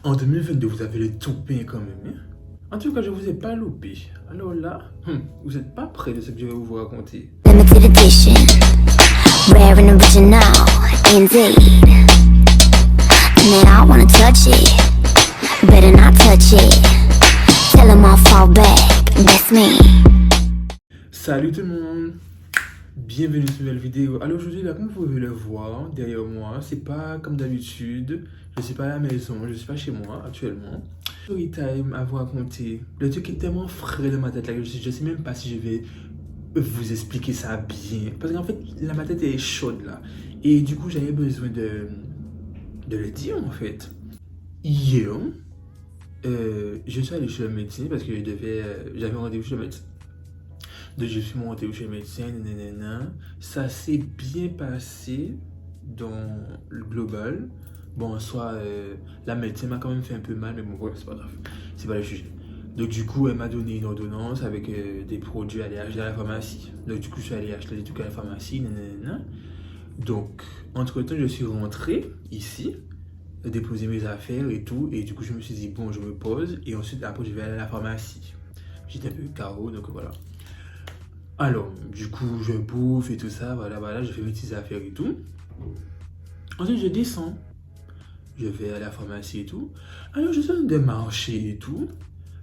En 2022, vous avez le toupet quand même. Hein. En tout cas, je vous ai pas loupé. Alors là, vous n'êtes pas prêts de ce que je vais vous raconter. Limited edition, rare and original, indeed. Man, I wanna touch it, better not touch it. Tell them I'll fall back, that's me. Salut tout le monde, bienvenue sur une nouvelle vidéo. Alors aujourd'hui, là, comme vous pouvez le voir derrière moi, c'est pas comme d'habitude. Je suis pas à la maison, je suis pas chez moi actuellement. Story time à vous raconter. Le truc est tellement frais dans ma tête là que je sais même pas si je vais vous expliquer ça bien. Parce qu'en fait, ma tête est chaude là. Et du coup, j'avais besoin de le dire en fait. Hier, je suis allé chez le médecin parce que j'avais rendez-vous chez le médecin. Donc je suis monté chez le médecin, nanana. Ça s'est bien passé dans le global. Bon, en soi, la médecin m'a quand même fait un peu mal, mais bon, ouais, c'est pas grave. C'est pas le sujet. Donc du coup, elle m'a donné une ordonnance avec des produits à aller acheter à la pharmacie. Donc du coup, je suis allé acheter des trucs à la pharmacie, nanana. Donc, entre-temps, je suis rentré ici, déposer mes affaires et tout. Et du coup, je me suis dit, bon, je me pose. Et ensuite, après, je vais aller à la pharmacie. J'étais un peu KO, donc voilà. Alors, du coup, je bouffe et tout ça, voilà, je fais mes petites affaires et tout. Ensuite, je descends. Je vais à la pharmacie et tout. Alors, je suis en train de marcher et tout.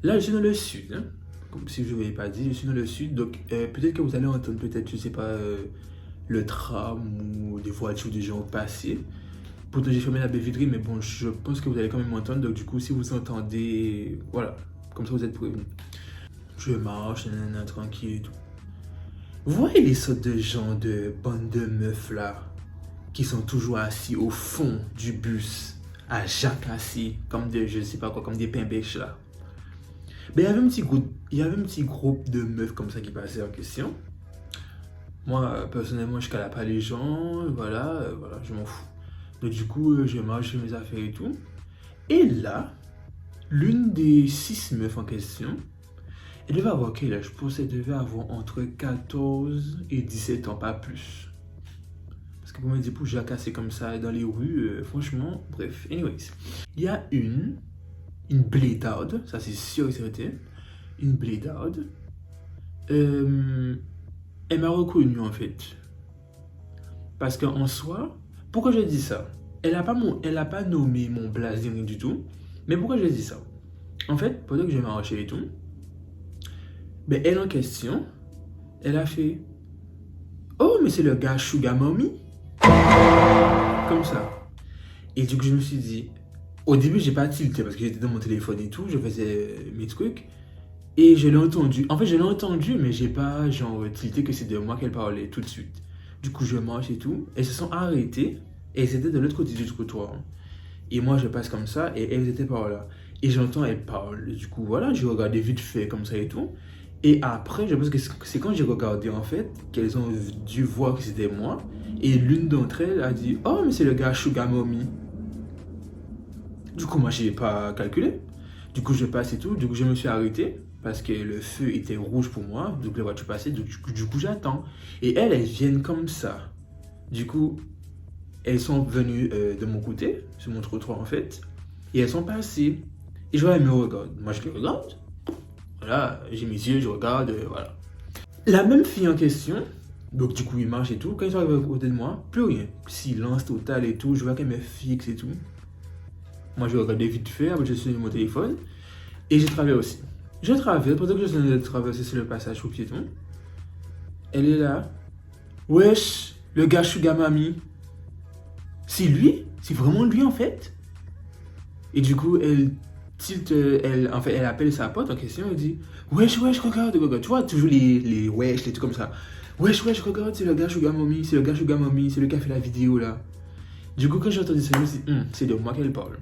Là, je suis dans le sud. Hein. Comme si je ne l'avais pas dit, je suis dans le sud. Donc, peut-être que vous allez entendre, peut-être, je sais pas, le tram ou des voitures des gens passer. Pourtant, j'ai fermé la baie vitrine, mais bon, je pense que vous allez quand même m'entendre. Donc, du coup, si vous entendez, voilà, comme ça, vous êtes prévenus. Je marche, nanana, tranquille et tout. Vous voyez les sortes de gens de bande de meufs là, qui sont toujours assis au fond du bus, à jacasser, comme des, je sais pas quoi, comme des pimbèches là. Ben, il y avait un petit groupe de meufs comme ça qui passaient en question. Moi, personnellement, je cala pas les gens, voilà, je m'en fous. Donc du coup, je marche mes affaires et tout. Et là, l'une des 6 meufs en question, elle devait avoir quel âge? Je pense qu'elle devait avoir entre 14 et 17 ans, pas plus. Parce que pour me dire pour jacasser comme ça dans les rues, franchement, bref, anyways. Il y a une blédarde, ça c'est sûr et certain, une blédarde. Elle m'a reconnu en fait. Parce qu'en soi, pourquoi je dis ça? Elle a pas nommé mon blason du tout. Mais pourquoi je dis ça? En fait, pendant que je marchais et tout, ben elle en question, elle a fait oh, mais c'est le gars Sugar Mommy. Comme ça. Et du coup, je me suis dit, au début, j'ai pas tilté parce que j'étais dans mon téléphone et tout, je faisais mes trucs. Et je l'ai entendu. En fait, je l'ai entendu, mais j'ai pas genre tilté que c'est de moi qu'elle parlait tout de suite. Du coup, je marche et tout. Elles se sont arrêtées et c'était de l'autre côté du trottoir. Et moi, je passe comme ça et elles étaient par là. Et j'entends, elles parlent. Du coup, voilà, j'ai regardé vite fait comme ça et tout. Et après, je pense que c'est quand j'ai regardé en fait qu'elles ont dû voir que c'était moi. Et l'une d'entre elles a dit oh, mais c'est le gars Sugar Mommy. Du coup, moi, j'ai pas calculé. Du coup, je passe et tout. Du coup, je me suis arrêté parce que le feu était rouge pour moi. Donc, les voitures passaient. Du coup, j'attends. Et elles viennent comme ça. Du coup, elles sont venues de mon côté, sur mon trottoir en fait. Et elles sont passées. Et je vois, elles me regardent. Moi, je les regarde. Voilà, j'ai mes yeux, je regarde, voilà. La même fille en question, donc du coup, il marche et tout. Quand ils sont arrivés à côté de moi, plus rien. Silence total et tout. Je vois qu'elle me fixe et tout. Moi, je regardais vite fait, après je suis sur mon téléphone. Et j'ai traversé aussi. Je traverse, pendant que je suis en train de traverser sur le passage au piéton. Elle est là. Wesh, le gars Sugar Mommy. C'est lui? C'est vraiment lui en fait? Et du coup, elle tilt, elle appelle sa pote en question, elle dit wesh, regarde. Tu vois, toujours les wesh, les trucs comme ça. Wesh, regarde, c'est le gars Sugar Mommy, c'est le qui a fait la vidéo là. Du coup, quand j'ai entendu ça, je me suis dit, c'est de moi qu'elle parle.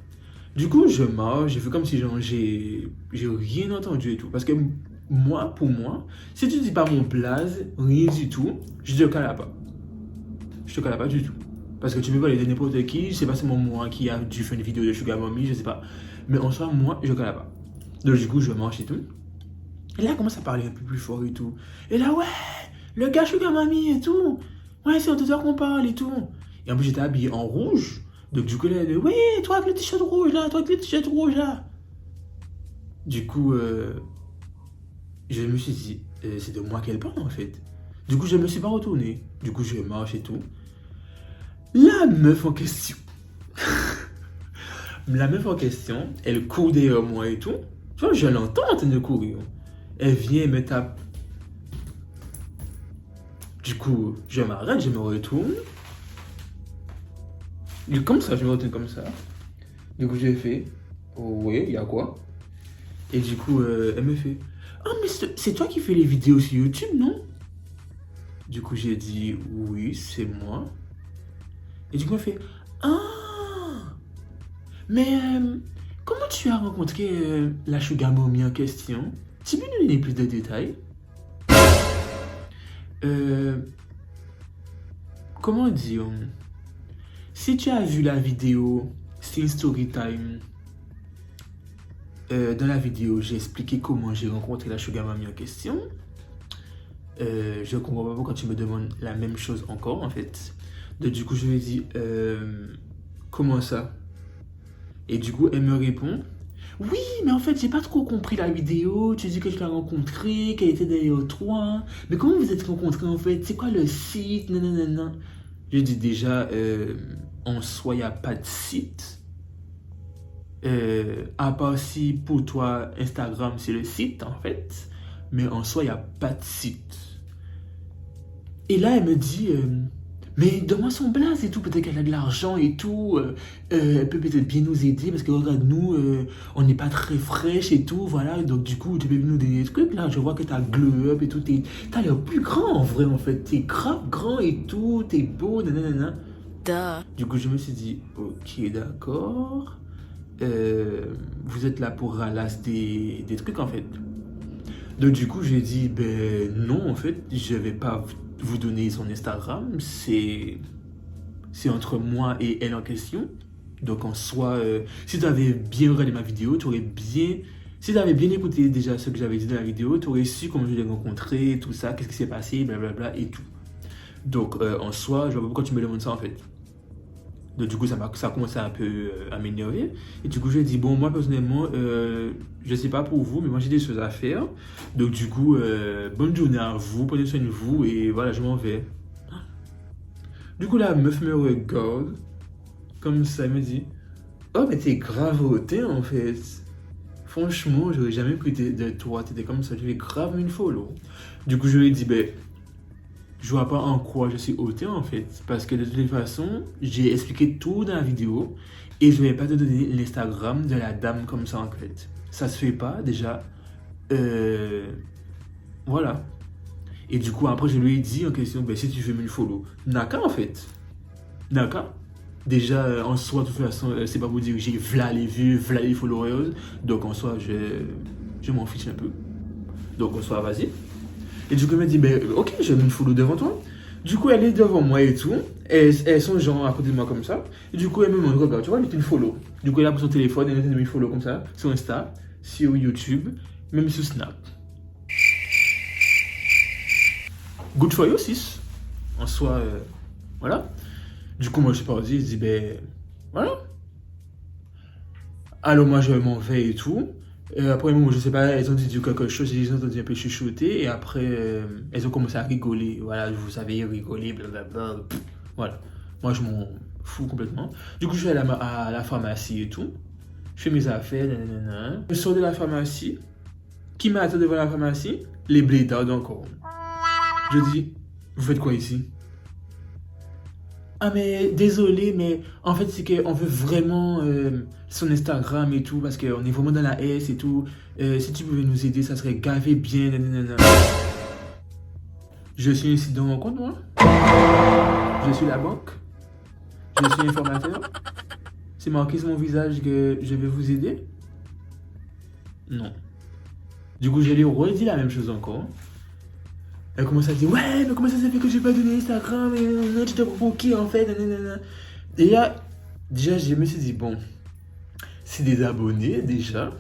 Du coup, je marche, j'ai fait comme si genre, j'ai rien entendu et tout. Parce que moi, pour moi, si tu dis pas mon blaze, rien du tout, je te cala pas. Je te cala pas du tout. Parce que tu peux parler de n'importe qui, je sais pas, c'est moi qui a dû faire une vidéo de Sugar Mommy, je sais pas. Mais en soi, moi, je cala pas. Donc du coup, je marche et tout. Et là, elle commence à parler un peu plus fort et tout. Et là, ouais, le gars Sugar Mommy et tout. Ouais, c'est au tuteur qu'on parle et tout. Et en plus, j'étais habillé en rouge. Donc du coup, elle dit, oui, toi avec le t-shirt rouge là, toi avec le t-shirt rouge là. Du coup, je me suis dit, c'est de moi qu'elle parle en fait. Du coup, je me suis pas retourné. Du coup, je marche et tout. La meuf en question. La meuf en question, elle court derrière moi et tout. Tu vois, je l'entends en train de courir. Elle vient et me tape. Du coup, je m'arrête, je me retourne. Et comme ça, je me retourne comme ça. Du coup, j'ai fait, oh, ouais, il y a quoi? Et du coup, elle me fait, ah, mais c'est toi qui fais les vidéos sur YouTube, non? Du coup, j'ai dit, oui, c'est moi. Et du coup, elle fait, ah, mais comment tu as rencontré la Sugar Mommy en question? Tu peux nous donner plus de détails? Comment dire? Si tu as vu la vidéo, c'est une story time. Dans la vidéo, j'ai expliqué comment j'ai rencontré la Sugar Mommy en question. Je comprends pas pourquoi tu me demandes la même chose encore en fait. Donc du coup, je lui ai dit, comment ça? Et du coup, elle me répond, oui, mais en fait, j'ai pas trop compris la vidéo. Tu dis que je l'ai rencontrée, qu'elle était derrière toi. Mais comment vous êtes rencontrés en fait? C'est quoi le site? Nanana. Je dis déjà, en soi, il n'y a pas de site. À part si pour toi, Instagram, c'est le site en fait. Mais en soi, il n'y a pas de site. Et là, elle me dit, mais donne-moi son blaze et tout, peut-être qu'elle a de l'argent et tout, elle peut peut-être bien nous aider, parce que regarde, nous, on n'est pas très fraîche et tout, voilà, donc du coup, tu peux nous donner des trucs, là, je vois que t'as glow up et tout, t'as l'air plus grand en vrai, en fait, t'es grave grand et tout, t'es beau, nanana. Duh. Du coup, je me suis dit, ok, d'accord, vous êtes là pour ralasser des trucs, en fait. Donc du coup, j'ai dit, ben non, en fait, je vais pas vous donner son Instagram, c'est entre moi et elle en question. Donc en soi, si tu avais bien regardé ma vidéo, tu aurais bien... Si tu avais bien écouté déjà ce que j'avais dit dans la vidéo, tu aurais su comment je l'ai rencontré, tout ça, qu'est-ce qui s'est passé, blablabla et tout. Donc en soi, je vois pas pourquoi tu me demandes ça en fait. Donc du coup, ça a commencé un peu à m'énerver. Et du coup, je lui ai dit, bon, moi personnellement, je sais pas pour vous, mais moi j'ai des choses à faire. Donc du coup, bonne journée à vous, prenez soin de vous, et voilà, je m'en vais. Du coup, la meuf me regarde, comme ça, elle me dit, oh, mais t'es grave hautain en fait. Franchement, j'aurais jamais cru de toi, t'étais comme ça, je vais grave une follow. Du coup, je lui ai dit, ben, je vois pas en quoi je suis hautain en fait. Parce que de toute façon, j'ai expliqué tout dans la vidéo et je vais pas te donner l'Instagram de la dame comme ça en fait. Ça se fait pas déjà. Voilà. Et du coup, après, je lui ai dit en question, ben, si tu veux me follow, Naka en fait. Naka. Déjà, en soi, de toute façon, c'est pas pour dire que j'ai v'là les vues, v'là les followers. Donc en soi, je m'en fiche un peu. Donc en soi, vas-y. Et du coup, elle m'a dit, ben, ok, je vais me follow devant toi. Du coup, elle est devant moi et tout. Elles sont genre à côté de moi comme ça. Et du coup, elle me montre, regarde, tu vois, elle est une follow. Du coup, elle a pris son téléphone, elle a mis follow comme ça, sur Insta, sur YouTube, même sur Snap. Good for you, 6. En soi, voilà. Du coup, moi, je suis parti, je dis, ben, voilà. Alors, moi, je m'en vais et tout. Après, moi, je sais pas, elles ont dit quelque chose, j'ai entendu un peu chuchoter, et après, elles ont commencé à rigoler. Voilà, vous savez, rigoler, blablabla. Voilà. Moi, je m'en fous complètement. Du coup, je vais à la pharmacie et tout. Je fais mes affaires, nanana. Je sors de la pharmacie. Qui m'attend devant la pharmacie? Les blédards encore. Je dis, vous faites quoi ici? Ah mais désolé, mais en fait c'est qu'on veut vraiment son Instagram et tout, parce qu'on est vraiment dans la S et tout. Si tu pouvais nous aider, ça serait gavé bien. Nanana. Je suis ici dans mon compte, moi. Je suis la banque. Je suis informateur. C'est marqué sur mon visage que je vais vous aider. Non. Du coup, je lui redis la même chose encore. Elle commence à dire, ouais, mais comment ça se fait que j'ai pas donné Instagram, et tu te provoqué en fait, nanana. Et là, déjà, je me suis dit, bon, c'est des abonnés déjà,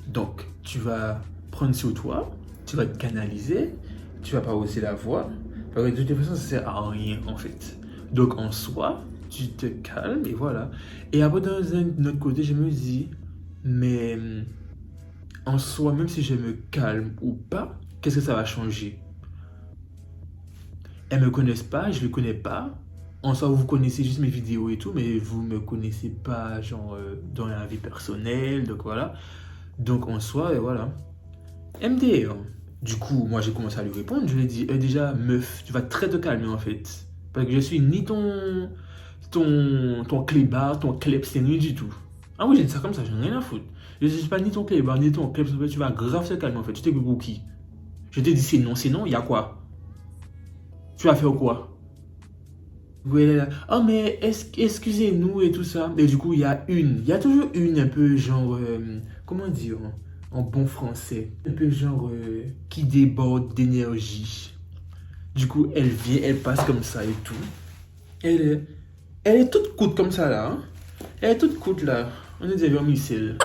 donc tu vas prendre sur toi, tu vas te canaliser, tu vas pas hausser la voix, parce que de toute façon, ça sert à rien en fait. Donc en soi, tu te calmes et voilà. Et après, dans un autre côté, je me dis, mais en soi, même si je me calme ou pas, qu'est-ce que ça va changer? Elles me connaissent pas, je les connais pas. En soi, vous connaissez juste mes vidéos et tout, mais vous me connaissez pas, genre, dans la vie personnelle, donc voilà. Donc en soi, et voilà. MDR. Du coup, moi j'ai commencé à lui répondre. Je lui ai dit, déjà, meuf, tu vas très te calmer en fait. Parce que je suis ni ton clébard, ton kleps, ni du tout. Ah oui, j'ai dit ça comme ça, j'en ai rien à foutre. Je ne suis pas ni ton clébard, ni ton kleps, en fait, tu vas grave te calmer en fait. Tu t'es pour qui? Je t'ai dit c'est non, il y a quoi? Tu vas faire quoi? Oui, là. Oh mais excusez-nous et tout ça. Et du coup, il y a toujours une un peu genre, comment dire, en bon français, un peu genre qui déborde d'énergie. Du coup, elle vient, elle passe comme ça et tout. Elle, elle est toute courte comme ça là. Hein. Elle est toute courte là. On est déjà missile.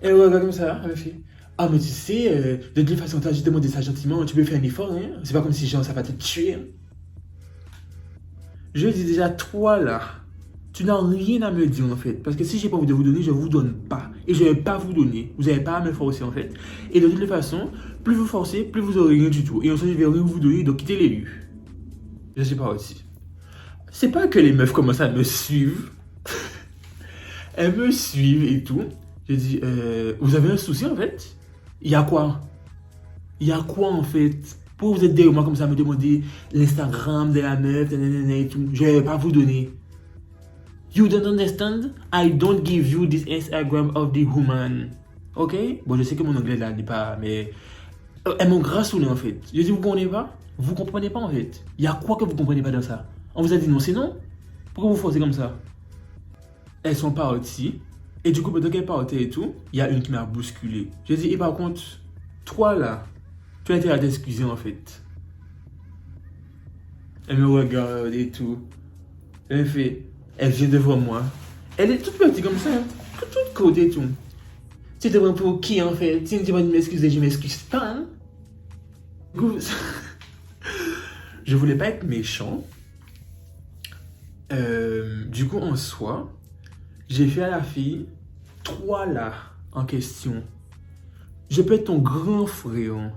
Elle regarde comme ça, elle fait. Ah mais tu sais, de toute façon, t'as juste demandé ça gentiment, tu peux faire un effort, hein. C'est pas comme si genre ça va te tuer. Hein. Je dis déjà, toi là, tu n'as rien à me dire en fait. Parce que si j'ai pas envie de vous donner, je vous donne pas. Et je vais pas vous donner. Vous n'avez pas à me forcer en fait. Et de toutes les façons, plus vous forcez, plus vous aurez rien du tout. Et ensuite, je vais rien vous donner, donc quittez l'élu. Je sais pas aussi. C'est pas que les meufs commencent à me suivre. Elles me suivent et tout. Je dis, vous avez un souci en fait? Il y a quoi? Il y a quoi en fait? Pourquoi vous êtes derrière moi comme ça à me demander l'Instagram de la meuf, et tout? Je vais pas vous donner. You don't understand? I don't give you this Instagram of the woman. Ok? Bon, je sais que mon anglais là n'est pas, mais elles m'ont grave saoulé en fait. Je dis, vous comprenez pas? Vous comprenez pas en fait. Il y a quoi que vous comprenez pas dans ça? On vous a dit non, c'est non? Pourquoi vous forcez comme ça? Elles sont parties. Et du coup, pendant qu'elles partaient et tout, il y a une qui m'a bousculé. Je dis, et par contre, toi là, tu as été à t'excuser en fait. Elle me regarde et tout. Elle fait, elle vient devant moi. Elle est toute petite comme ça, toute côte et tout. Tu te prends pour qui en fait? Si tu vas m'excuser, je m'excuse pas. Hein? Du coup, je voulais pas être méchant. Du coup, en soi, j'ai fait à la fille, toi là, en question. Je peux être ton grand frère.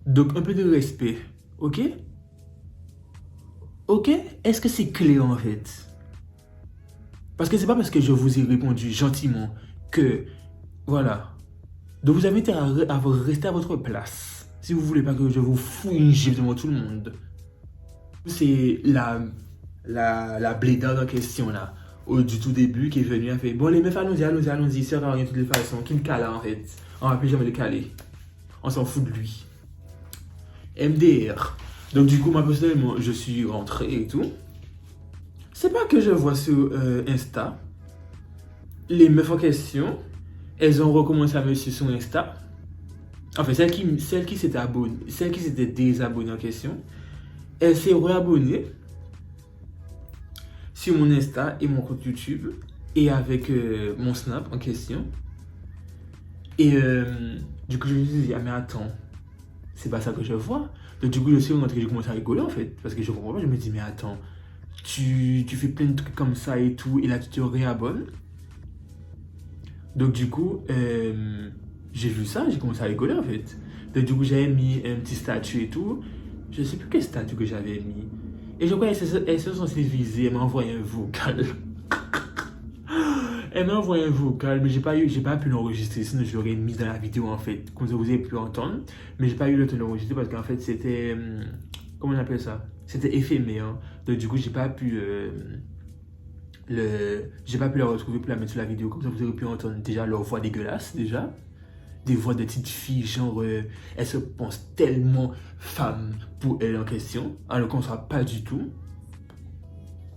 Donc, un peu de respect. Ok? Ok? Est-ce que c'est clair en fait? Parce que c'est pas parce que je vous ai répondu gentiment que... Voilà. Donc, vous avez intérêt à rester à votre place. Si vous voulez pas que je vous fouille une gifle devant tout le monde. C'est la blédarde en question là. Du tout début qui est venu et fait bon les meufs allons-y, ça sert à rien de toutes les façons. Qui me cale en fait? On va plus jamais le caler. On s'en fout de lui. MDR. Donc du coup, moi personnellement, je suis rentré et tout. C'est pas que je vois sur Insta. Les meufs en question, elles ont recommencé à me suivre sur Insta. Enfin, celle qui s'était abonnée, celle qui s'était désabonnée en question, elle s'est réabonnée sur mon Insta et mon compte YouTube et avec mon Snap en question. Et du coup, je me suis dit, ah mais attends, c'est pas ça que je vois. Donc du coup, je suis rentré, j'ai commencé à rigoler en fait, parce que je comprends pas, je me dis, mais attends, tu fais plein de trucs comme ça et tout, et là tu te réabonnes. Donc du coup, j'ai vu ça, j'ai commencé à rigoler en fait. Donc du coup, j'avais mis un petit statut et tout. Je sais plus quel statut que j'avais mis. Et je crois qu'elle se sont visées, elle m'a envoyé un vocal. Elle m'a envoyé un vocal, mais j'ai pas pu l'enregistrer, sinon je l'aurais mis dans la vidéo en fait, comme ça vous avez pu entendre. Mais j'ai pas eu le temps de l'enregistrer parce qu'en fait c'était, comment on appelle ça? C'était éphémère. Hein. Donc du coup j'ai pas pu la retrouver pour la mettre sur la vidéo, comme ça vous aurez pu entendre déjà leur voix dégueulasse déjà. Des voix de petites filles, genre elles se pensent tellement femmes pour elles en question, alors qu'on ne soit pas du tout.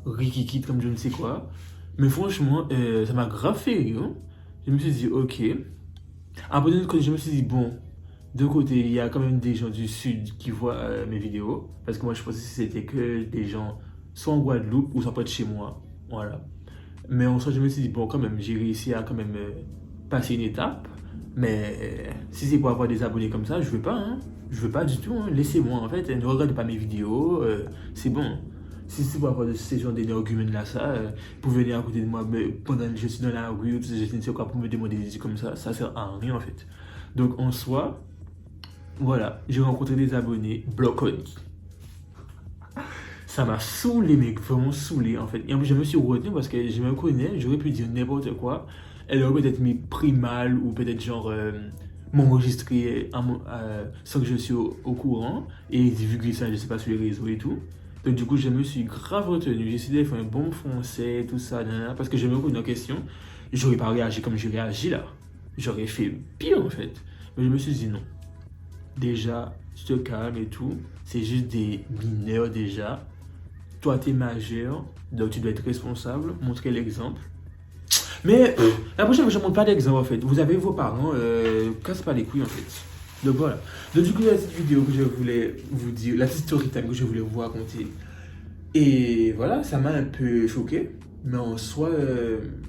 Rikikit comme je ne sais quoi. Mais franchement, ça m'a grave fait rire. Je me suis dit, ok. Après, d'un côté, je me suis dit, bon, de côté, il y a quand même des gens du sud qui voient mes vidéos. Parce que moi, je pensais que c'était que des gens soit en Guadeloupe ou soit près de chez moi. Voilà. Mais en soi, je me suis dit, bon, quand même, j'ai réussi à quand même passer une étape. Mais si c'est pour avoir des abonnés comme ça, je veux pas. Hein. Je veux pas du tout. Hein. Laissez-moi, en fait. Ne regardez pas mes vidéos. C'est bon. Si c'est pour avoir ce genre d'énergumène là, ça, pour venir à côté de moi pendant que je suis dans la rue, je ne sais quoi, pour me demander des idées comme ça sert à rien en fait. Donc en soi, voilà, j'ai rencontré des abonnés Blockoni. Ça m'a saoulé, mec, vraiment saoulé en fait. Et en plus, je me suis retenu parce que je me connais, j'aurais pu dire n'importe quoi. Elle aurait peut-être mis pris mal ou peut-être genre m'enregistrer sans que je sois au courant et divulguer ça, je sais pas, sur les réseaux et tout. Donc du coup, je me suis grave retenu. J'ai essayé de faire un bon français, tout ça, parce que je me pose une question. J'aurais pas réagi comme j'ai réagi là. J'aurais fait pire en fait. Mais je me suis dit non. Déjà, tu te calmes et tout. C'est juste des mineurs déjà. Toi, tu es majeur, donc tu dois être responsable, montrer l'exemple. Mais la prochaine fois, je ne montre pas d'exemple en fait. Vous avez vos parents, casse pas les couilles en fait. Donc voilà. Donc du coup, la petite vidéo que je voulais vous dire, la petite story time que je voulais vous raconter. Et voilà, ça m'a un peu choqué. Mais en soi,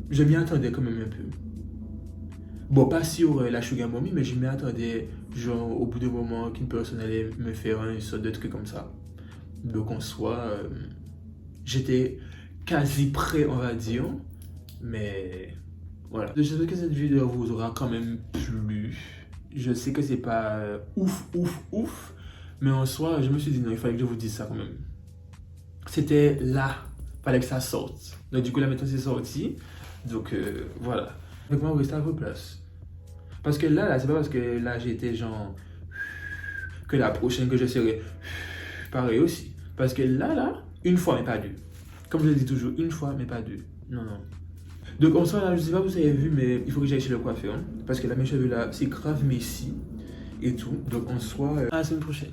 je m'y attendais quand même un peu. Bon, pas sur la Sugar Mommy, mais je m'y attendais, genre, au bout d'un moment, qu'une personne allait me faire une sorte de truc comme ça. Donc en soi, j'étais quasi prêt, on va dire. Mais voilà. J'espère que cette vidéo vous aura quand même plu. Je sais que c'est pas ouf. Mais en soi, je me suis dit non, il fallait que je vous dise ça quand même. C'était là. Il fallait que ça sorte. Donc du coup, là maintenant c'est sorti. Donc voilà. Donc moi, restez à vos places. Parce que là, c'est pas parce que là j'étais genre que la prochaine que je serai pareil aussi. Parce que là, une fois mais pas deux. Comme je le dis toujours, une fois mais pas deux. Non. Donc en soi là, je sais pas si vous avez vu, mais il faut que j'aille chez le coiffeur. Parce que là mes cheveux là, c'est grave messi et tout. Donc en soi, à la semaine prochaine.